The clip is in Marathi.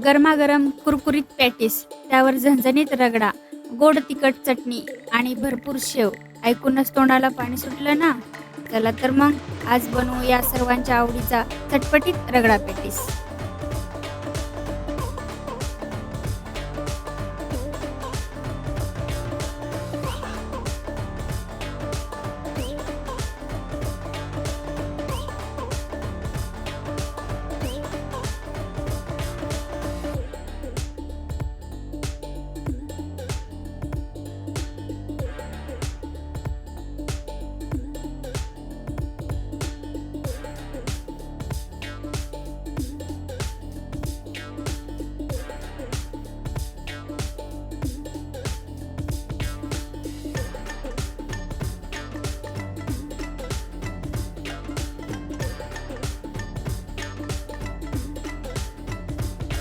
गरमागरम कुरकुरीत पॅटीस, त्यावर झणझणीत रगडा, गोड तिखट चटणी आणि भरपूर शेव. ऐकूनच तोंडाला पाणी सुटलं ना. चला तर मग आज बनवू या सर्वांच्या आवडीचा चटपटीत रगडा पॅटीस.